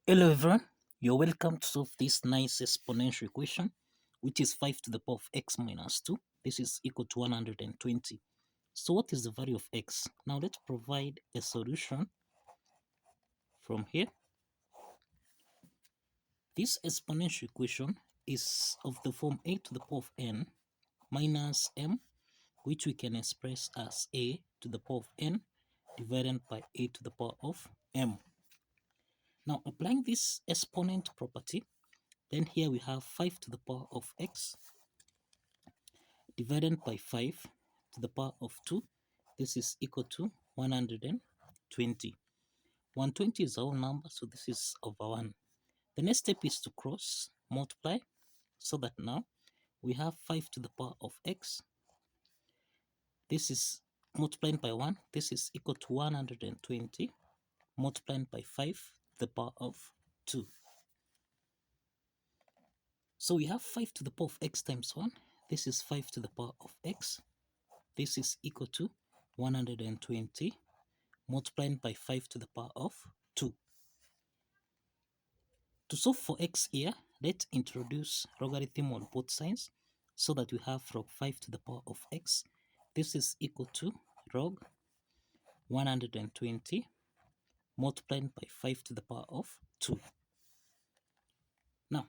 Hello everyone, you're welcome to solve this nice exponential equation, which is 5 to the power of x minus 2. This is equal to 120. So what is the value of x? Now let's provide a solution from here. This exponential equation is of the form a to the power of n minus m, which we can express as a to the power of n divided by a to the power of m. Now applying this exponent property, then here we have 5 to the power of x divided by 5 to the power of 2. This is equal to 120. 120 is our whole number, so this is over 1. The next step is to cross multiply, so that now we have 5 to the power of x. This is multiplying by 1. This is equal to 120 multiplying by 5 to the power of 2. So we have 5 to the power of x times 1. This is 5 to the power of x. This is equal to 120 multiplying by 5 to the power of 2. To solve for x here, let's introduce logarithm on both sides, so that we have log 5 to the power of x. This is equal to log 120 multiplied by 5 to the power of 2. Now,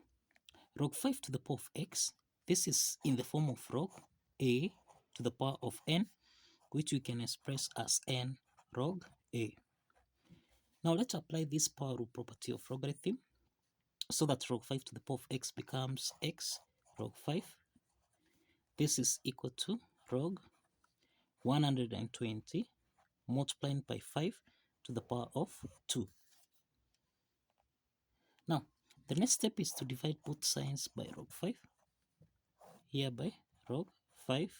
log 5 to the power of x, this is in the form of log a to the power of n, which we can express as n log a. Now let's apply this power rule property of logarithm, so that log 5 to the power of x becomes x log 5. This is equal to log 120 multiplied by 5 to the power of 2. Now, the next step is to divide both sides by log 5, here by log 5,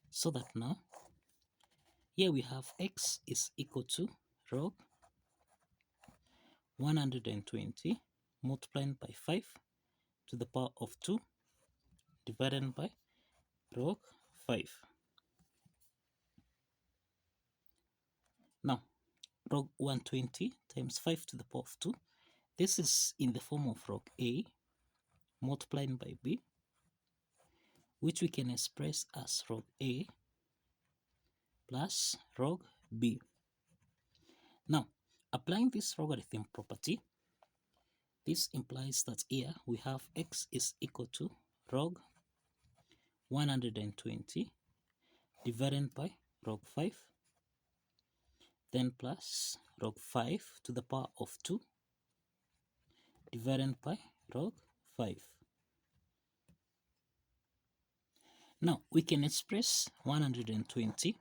so that now, here we have x is equal to log 120 multiplied by 5 to the power of 2 divided by log 5. Now, log 120 times 5 to the power of 2. This is in the form of log a multiplied by b, which we can express as log a plus log b. Now, applying this logarithm property, this implies that here we have x is equal to log 120 divided by log 5, then plus log 5 to the power of 2 divided by log 5. Now, we can express 120.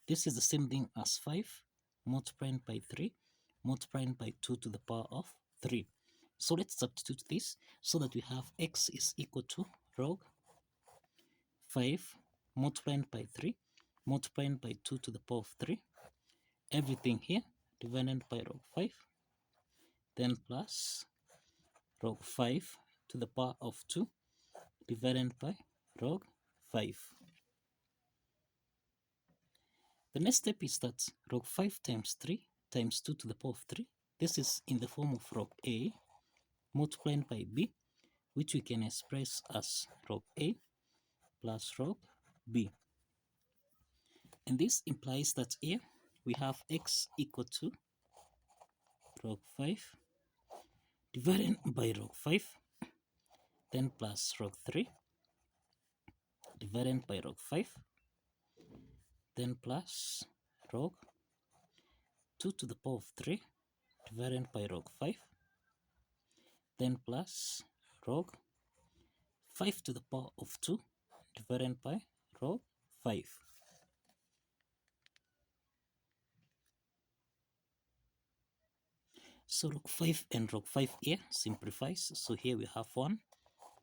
This is the same thing as 5 multiplied by 3 multiplied by 2 to the power of 3. So let's substitute this, so that we have x is equal to log 5 multiplied by 3 multiplied by 2 to the power of 3. Everything here divided by log 5. Then plus log 5 to the power of 2 divided by log 5. The next step is that log 5 times 3 times 2 to the power of 3. This is in the form of log a multiplied by b, which we can express as log a plus log b. And this implies that here we have x equal to log 5 divided by log 5, then plus log 3 divided by log 5, then plus log 2 to the power of 3 divided by log 5, then plus log 5 to the power of 2 divided by log 5. So log 5 and log 5 here simplifies. So here we have 1,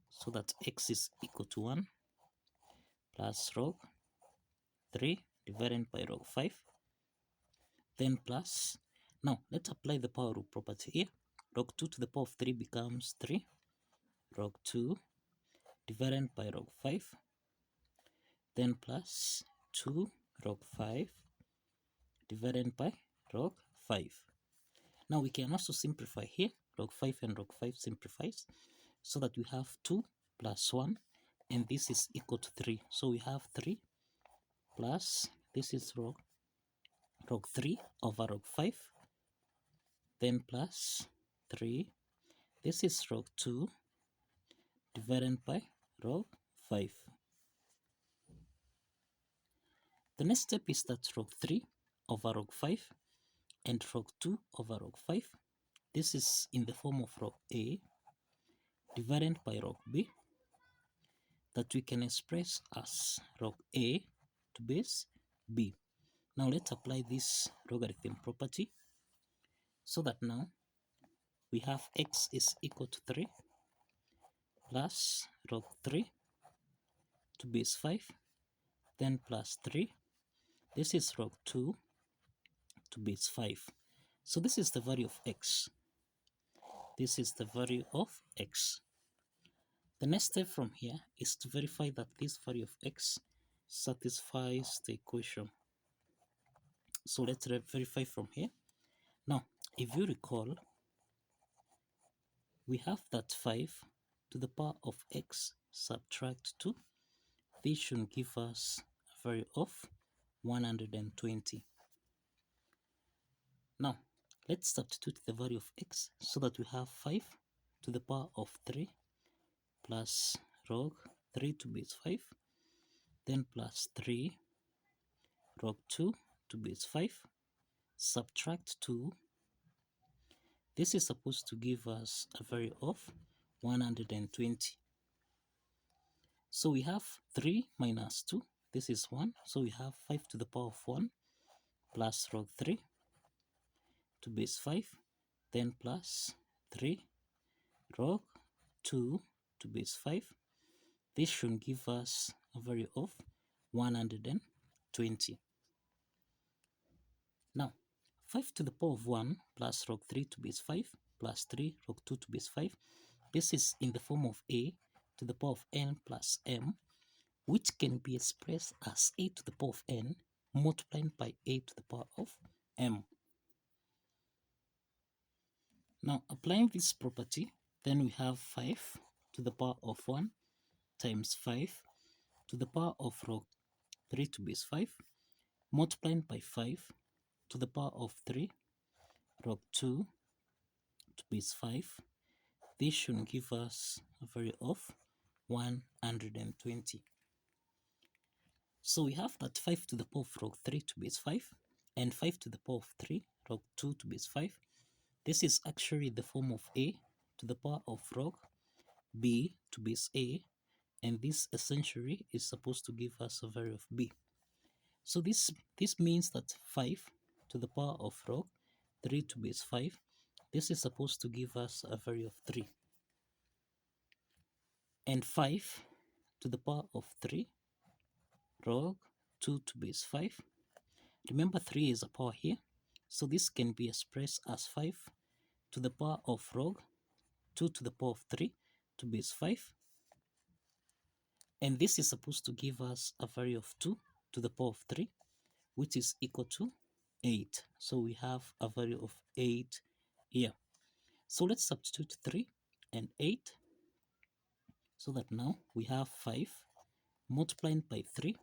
so that x is equal to 1 plus log 3 divided by log 5, then plus, now let's apply the power rule property here. Log 2 to the power of 3 becomes 3 log 2 divided by log 5, then plus 2 log 5 divided by log 5. Now we can also simplify here. Log 5 and log 5 simplifies so that we have 2 plus 1 and this is equal to 3. So we have 3 plus, this is log 3 over log 5, then plus 3. This is log 2 divided by log 5. The next step is that log 3 over log 5 and log 2 over log 5. This is in the form of log A divided by log B, that we can express as log A to base B. Now let's apply this logarithm property so that now we have x is equal to 3 plus log 3 to base 5, then plus 3. This is log 2 to base 5. So this is the value of x. This is the value of x. The next step from here is to verify that this value of x satisfies the equation. So let's verify from here. Now, if you recall, we have that 5 to the power of x subtract 2. This should give us a value of 120. Now, let's substitute the value of x so that we have 5 to the power of 3 plus log 3 to base 5, then plus 3 log 2 to base 5, subtract 2. This is supposed to give us a value of 120. So we have 3 minus 2, this is 1, so we have 5 to the power of 1 plus log 3 to base 5, then plus 3 log 2 to base 5. This should give us a value of 120. Now, 5 to the power of 1 plus log 3 to base 5 plus 3 log 2 to base 5. This is in the form of a to the power of n plus m, which can be expressed as a to the power of n multiplied by a to the power of m. Now, applying this property, then we have 5 to the power of 1 times 5 to the power of log 3 to base 5 multiplied by 5 to the power of 3 log 2 to base 5. This should give us a value of 120. So we have that 5 to the power of log 3 to base 5 and 5 to the power of 3 log 2 to base 5. This is actually the form of a to the power of log b to base a, and this essentially is supposed to give us a value of b. So this means that 5 to the power of log 3 to base 5, this is supposed to give us a value of 3. And 5 to the power of 3 log 2 to base 5. Remember 3 is a power here, so this can be expressed as 5 to the power of log 2 to the power of 3 to base 5. And this is supposed to give us a value of 2 to the power of 3, which is equal to 8. So we have a value of 8 here. So let's substitute 3 and 8 so that now we have 5 multiplied by 3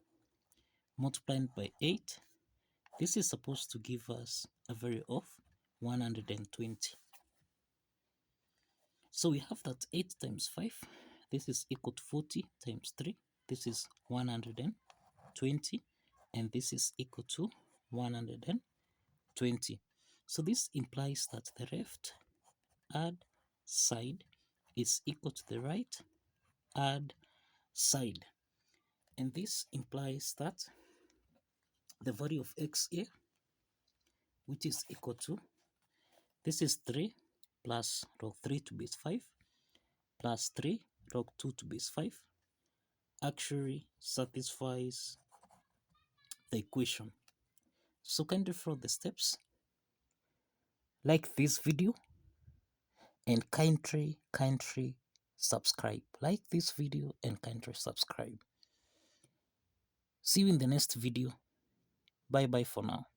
multiplied by 8. This is supposed to give us a value of 120. So we have that 8 times 5, this is equal to 40 times 3, this is 120, and this is equal to 120. So this implies that the left hand side is equal to the right hand side. And this implies that the value of x here, which is equal to, this is 3 plus log 3 to base 5 plus 3 log 2 to base 5, actually satisfies the equation. So kindly follow the steps, like this video, and kindly subscribe. Like this video and kindly subscribe. See you in the next video. Bye bye for now.